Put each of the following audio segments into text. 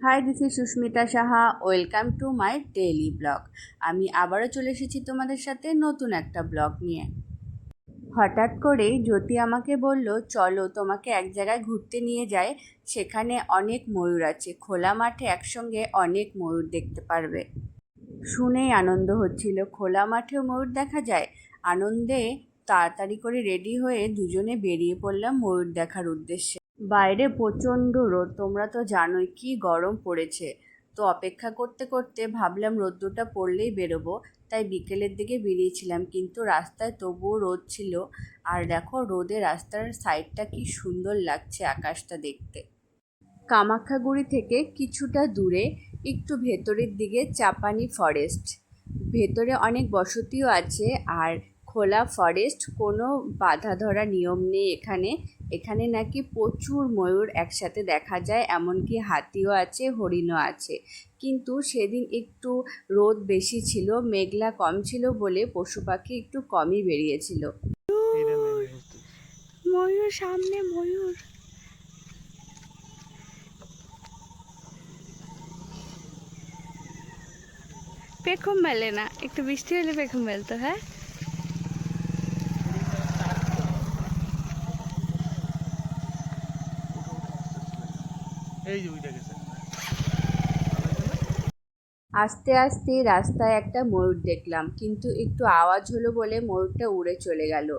High, this is Susmita Saha. Welcome to my daily blog. আমি আবারও চলে এসেছি তোমাদের সাথে নতুন একটা ব্লগ নিয়ে। হঠাৎ করেই জ্যোতি আমাকে বলল, চলো তোমাকে এক জায়গায় ঘুরতে নিয়ে যায়, সেখানে অনেক ময়ূর আছে, খোলা মাঠে একসঙ্গে অনেক ময়ূর দেখতে পারবে। শুনেই আনন্দ হচ্ছিল, খোলা মাঠেও ময়ূর দেখা যায়। আনন্দে তাড়াতাড়ি করে রেডি হয়ে দুজনে বেরিয়ে পড়লাম ময়ূর দেখার উদ্দেশ্যে। বাইরে প্রচণ্ড রোদ, তোমরা তো জানোই কি গরম পড়েছে। তো অপেক্ষা করতে করতে ভাবলাম রোদ্দুরটা পড়লেই বেরোবো, তাই বিকেলের দিকে বেরিয়েছিলাম, কিন্তু রাস্তায় তবুও রোদ ছিল। আর দেখো, রোদে রাস্তার সাইডটা কি সুন্দর লাগছে আকাশটা দেখতে। কামাখ্যাগুড়ি থেকে কিছুটা দূরে একটু ভেতরের দিকে চাপানি ফরেস্ট, ভেতরে অনেক বসতিও আছে। আর খোলা ফরেস্ট, কোনো বাধা ধরা নিয়ম নেই এখানে। এখানে নাকি প্রচুর ময়ূর একসাথে দেখা যায়, এমনকি হাতিও আছে, হরিণও আছে। কিন্তু সেদিন একটু রোদ বেশি ছিল, মেঘলা কম ছিল বলে পশু পাখি একটু কমই বেরিয়েছিল। ময়ূর, সামনে ময়ূর। পেখম মেলে না, একটু বৃষ্টি হলে পেখম মেলতো। হ্যাঁ, আস্তে আস্তে রাস্তায় একটা ময়ূর দেখলাম, কিন্তু একটু আওয়াজ হলো বলে ময়ূরটা উড়ে চলে গেল।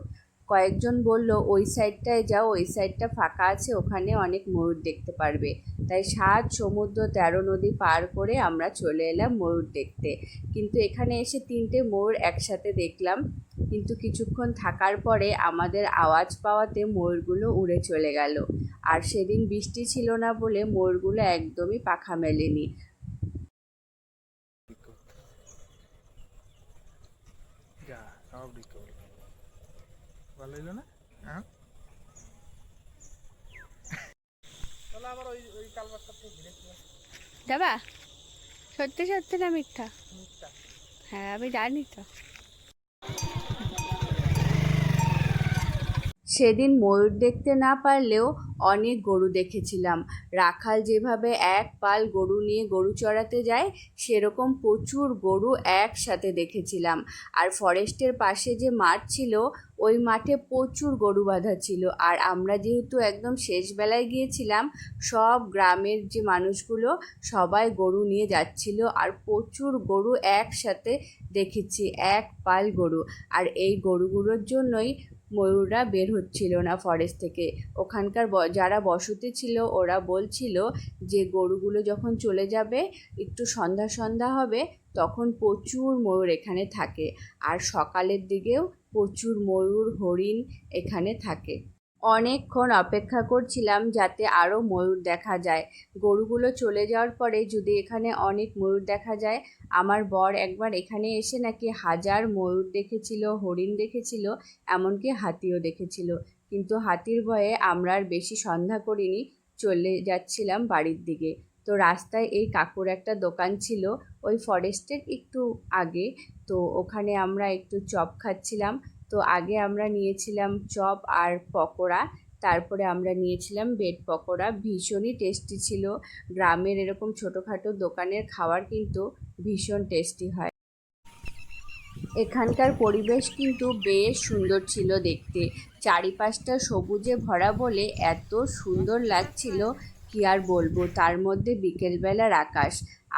কয়েকজন বলল ওই সাইডটায় যাও, ওই সাইডটা ফাঁকা আছে, ওখানে অনেক ময়ূর দেখতে পারবে। তাই 7 সমুদ্র 13 নদী পার করে আমরা চলে এলাম ময়ূর দেখতে। কিন্তু এখানে এসে 3টে ময়ূর একসাথে দেখলাম, কিন্তু কিছুক্ষণ থাকার পরে আমাদের আওয়াজ পাওয়াতে ময়ূরগুলো উড়ে চলে গেল। আর সেদিন বৃষ্টি ছিল না বলে ময়ূরগুলো একদমই পাখা মেলেনি। ভালো হইলো না? হ্যাঁ, তাহলে আবার ওই ওই কালভারটা থেকে ঘিরে যাবা? সত্যি সত্যি না মিথ্যা? মিথ্যা। হ্যাঁ, আমি জানি তো। সেদিন ময়ূর দেখতে না পারলেও অনেক গরু দেখেছিলাম। রাখাল যেভাবে এক পাল গরু নিয়ে গরু চড়াতে যায়, সেরকম প্রচুর গরু একসাথে দেখেছিলাম। আর ফরেস্টের পাশে যে মাঠ ছিল, ওই মাঠে প্রচুর গরু বাঁধা ছিল। আর আমরা যেহেতু একদম শেষ বেলায় গিয়েছিলাম, সব গ্রামের যে মানুষগুলো সবাই গরু নিয়ে যাচ্ছিল, আর প্রচুর গরু একসাথে দেখেছি, এক পাল গরু। আর এই গরুগুলোর জন্যই ময়ূররা বের হচ্ছিল না ফরেস্ট থেকে। ওখানকার যারা বসতি ছিল ওরা বলছিল যে গরুগুলো যখন চলে যাবে, একটু সন্ধ্যা সন্ধ্যা হবে, তখন প্রচুর ময়ূর এখানে থাকে। আর সকালের দিকেও প্রচুর ময়ূর, হরিণ এখানে থাকে। অনেকক্ষণ অপেক্ষা করছিলাম যাতে আরও ময়ূর দেখা যায়। গরুগুলো চলে যাওয়ার পরে যদি এখানে অনেক ময়ূর দেখা যায়। আমার বর একবার এখানে এসে নাকি 1000 ময়ূর দেখেছিল, হরিণ দেখেছিল, এমনকি হাতিও দেখেছিল। কিন্তু হাতির ভয়ে আমরা আর বেশি সন্ধ্যা করিনি, চলে যাচ্ছিলাম বাড়ির দিকে। তো রাস্তায় এই কাকুর একটা দোকান ছিল, ওই ফরেস্টের একটু আগে। তো ওখানে আমরা একটু চপ খাচ্ছিলাম। তো আগে আমরা নিয়েছিলাম চপ আর পকোড়া, তারপরে আমরা নিয়েছিলাম ব্রেড পকোড়া, ভীষণই টেস্টি ছিল। গ্রামের এরকম ছোটোখাটো দোকানের খাবার কিন্তু ভীষণ টেস্টি হয়। এখানকার পরিবেশ কিন্তু বেশ সুন্দর ছিল দেখতে, চারিপাশটা সবুজে ভরা বলে এত সুন্দর লাগছিল কি আর বলবো। তার মধ্যে বিকেলবেলার আকাশ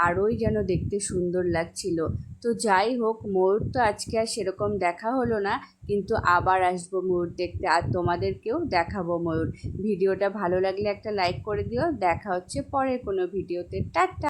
আরোই যেন দেখতে সুন্দর লাগছিল। তো যাই হোক, ময়ূর তো আজকে আর সেরকম দেখা হলো না, কিন্তু আবার আসবো ময়ূর দেখতে, আর তোমাদেরকেও দেখাবো ময়ূর। ভিডিওটা ভালো লাগলে একটা লাইক করে দিও। দেখা হচ্ছে পরের কোনো ভিডিওতে। টাটা।